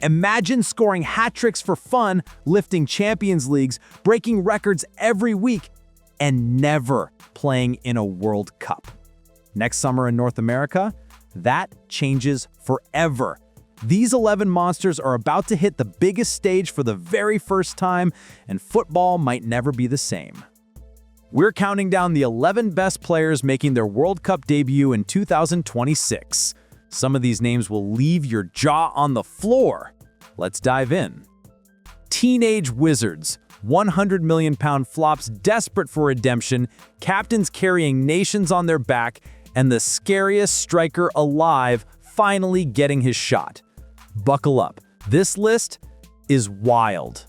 Imagine scoring hat tricks for fun, lifting Champions Leagues, breaking records every week, and never playing in a World Cup. Next summer in North America, that changes forever. These 11 monsters are about to hit the biggest stage for the very first time, and football might never be the same. We're counting down the 11 best players making their World Cup debut in 2026. Some of these names will leave your jaw on the floor. Let's dive in. Teenage Wizards, 100 million pound flops desperate for redemption, captains carrying nations on their back, and the scariest striker alive finally getting his shot. Buckle up. This list is wild.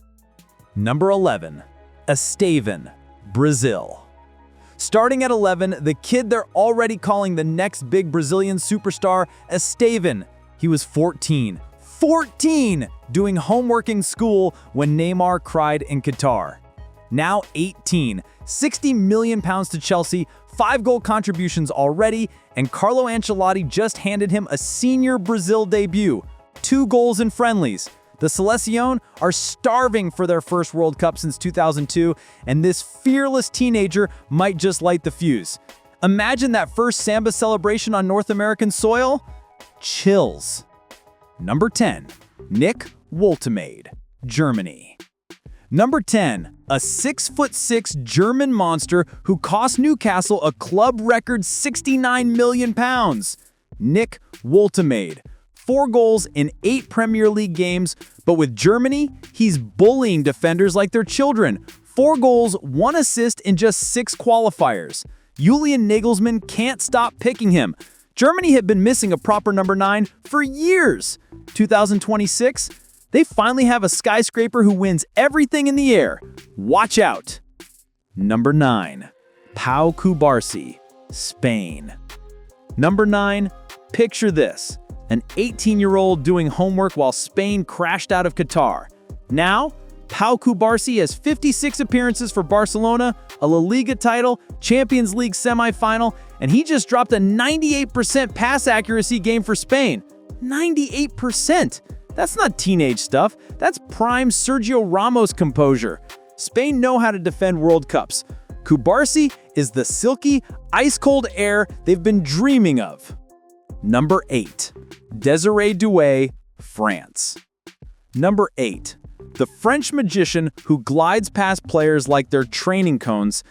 Number 11. Estevão, Brazil. Starting at 11, the kid they're already calling the next big Brazilian superstar, Estevão. He was 14. 14! Doing homework in school when Neymar cried in Qatar. Now 18. 60 million pounds to Chelsea, 5-goal contributions already, and Carlo Ancelotti just handed him a senior Brazil debut. 2 goals in friendlies. The Seleção are starving for their first World Cup since 2002, and this fearless teenager might just light the fuse. Imagine that first samba celebration on North American soil? Chills. Number 10. Nick Woltemade, Germany. Number 10. A 6'6" German monster who cost Newcastle a club record £69 million. Nick Woltemade. 4 goals in 8 Premier League games, but with Germany, he's bullying defenders like they're children. 4 goals, 1 assist in just 6 qualifiers. Julian Nagelsmann can't stop picking him. Germany had been missing a proper number 9 for years. 2026, they finally have a skyscraper who wins everything in the air. Watch out. Number 9. Pau Cubarsí, Spain. Number 9. Picture this. An 18-year-old doing homework while Spain crashed out of Qatar. Now, Pau Cubarsí has 56 appearances for Barcelona, a La Liga title, Champions League semifinal, and he just dropped a 98% pass accuracy game for Spain. 98%! That's not teenage stuff. That's prime Sergio Ramos composure. Spain know how to defend World Cups. Cubarsí is the silky, ice-cold air they've been dreaming of. Number 8. Désiré Doué, France. Number 8. The French magician who glides past players like they're training cones,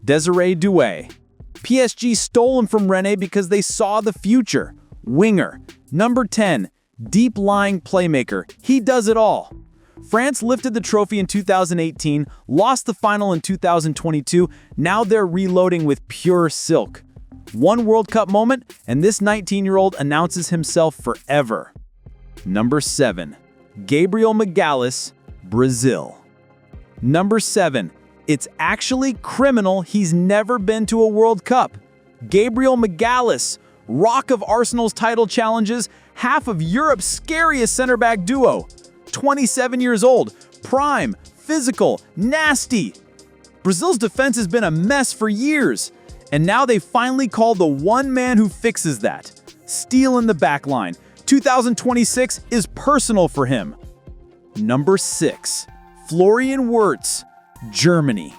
Désiré Doué. PSG stole him from Rennes because they saw the future. Winger. Number 10. Deep-lying playmaker. He does it all. France lifted the trophy in 2018, lost the final in 2022, now they're reloading with pure silk. 1 World Cup moment, and this 19-year-old announces himself forever. Number 7. Gabriel Magalhães, Brazil. Number 7. It's actually criminal he's never been to a World Cup. Gabriel Magalhães, rock of Arsenal's title challenges, half of Europe's scariest center-back duo. 27 years old, prime, physical, nasty. Brazil's defense has been a mess for years. And now they finally call the one man who fixes that. Steel in the backline. 2026 is personal for him. Number 6. Florian Wirtz, Germany.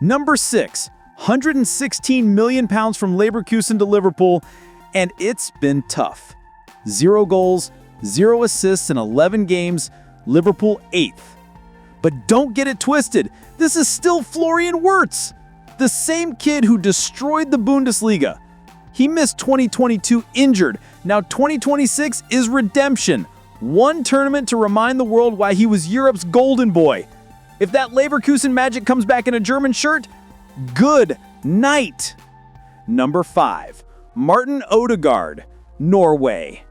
Number 6. 116 million pounds from Leverkusen to Liverpool, and it's been tough. 0 goals, 0 assists in 11 games, Liverpool 8th. But don't get it twisted, this is still Florian Wirtz. The same kid who destroyed the Bundesliga. He missed 2022 injured. Now 2026 is redemption. 1 tournament to remind the world why he was Europe's golden boy. If that Leverkusen magic comes back in a German shirt, good night. Number 5. Martin Odegaard, Norway.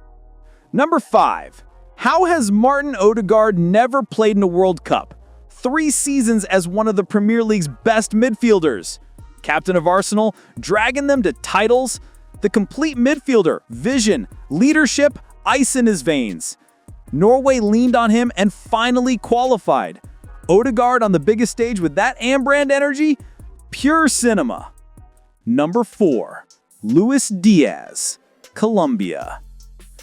Number 5. How has Martin Odegaard never played in a World Cup? 3 seasons as one of the Premier League's best midfielders. Captain of Arsenal, dragging them to titles. The complete midfielder, vision, leadership, ice in his veins. Norway leaned on him and finally qualified. Odegaard on the biggest stage with that Ambrand energy? Pure cinema. Number 4. Luis Diaz, Colombia.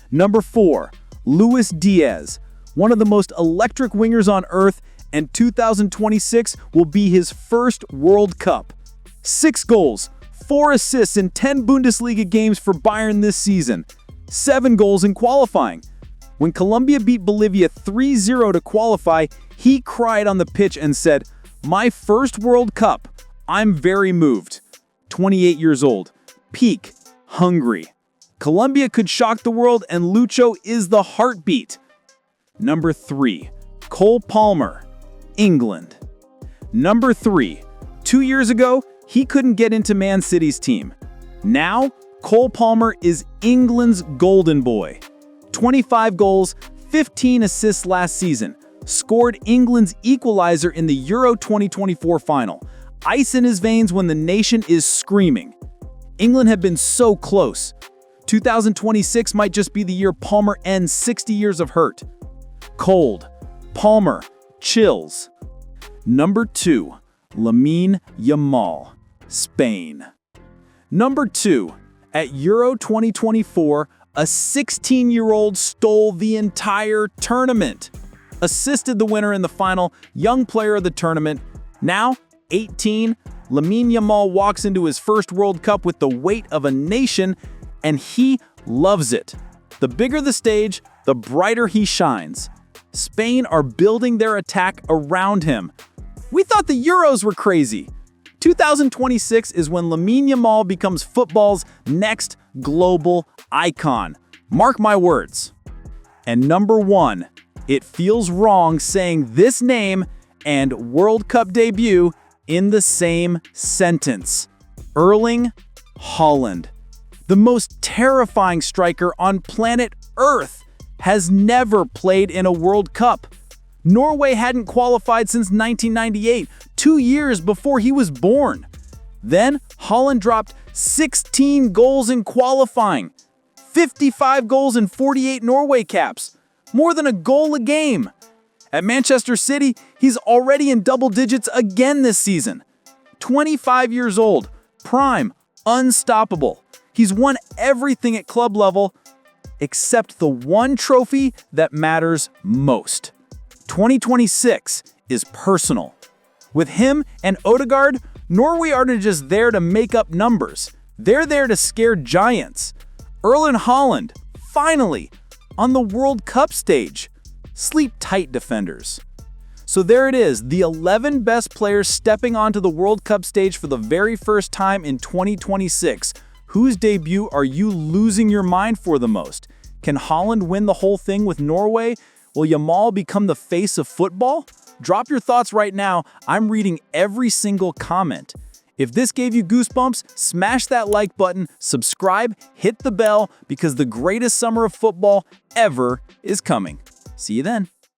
Number 4. Luis Diaz. one of the most electric wingers on earth, and 2026 will be his first World Cup. 6 goals, 4 assists in 10 Bundesliga games for Bayern this season, 7 goals in qualifying. When Colombia beat Bolivia 3-0 to qualify, he cried on the pitch and said, "My first World Cup. I'm very moved." 28 years old. Peak. Hungry. Colombia could shock the world, and Lucho is the heartbeat. Number 3. Cole Palmer. England. Number 3. 2 years ago, he couldn't get into Man City's team. Now, Cole Palmer is England's golden boy. 25 goals, 15 assists last season. Scored England's equalizer in the Euro 2024 final. Ice in his veins when the nation is screaming. England have been so close. 2026 might just be the year Palmer ends 60 years of hurt. Cold. Palmer. Chills. Number 2. Lamine Yamal. Spain. Number 2. At Euro 2024, a 16-year-old stole the entire tournament. Assisted the winner in the final, young player of the tournament. Now, 18, Lamine Yamal walks into his first World Cup with the weight of a nation, and he loves it. The bigger the stage, the brighter he shines. Spain are building their attack around him. We thought the Euros were crazy. 2026 is when Lamine Yamal becomes football's next global icon. Mark my words. And number 1, it feels wrong saying this name and World Cup debut in the same sentence. Erling Haaland. The most terrifying striker on planet Earth has never played in a World Cup. Norway hadn't qualified since 1998, 2 years before he was born. Then, Haaland dropped 16 goals in qualifying, 55 goals and 48 Norway caps, more than a goal a game. At Manchester City, he's already in double digits again this season. 25 years old, prime, unstoppable. He's won everything at club level except the one trophy that matters most. 2026 is personal. With him and Odegaard, Norway aren't just there to make up numbers. They're there to scare giants. Erling Haaland, finally, on the World Cup stage. Sleep tight, defenders. So there it is, the 11 best players stepping onto the World Cup stage for the very first time in 2026. Whose debut are you losing your mind for the most? Can Haaland win the whole thing with Norway? Will Yamal become the face of football? Drop your thoughts right now. I'm reading every single comment. If this gave you goosebumps, smash that like button, subscribe, hit the bell, because the greatest summer of football ever is coming. See you then.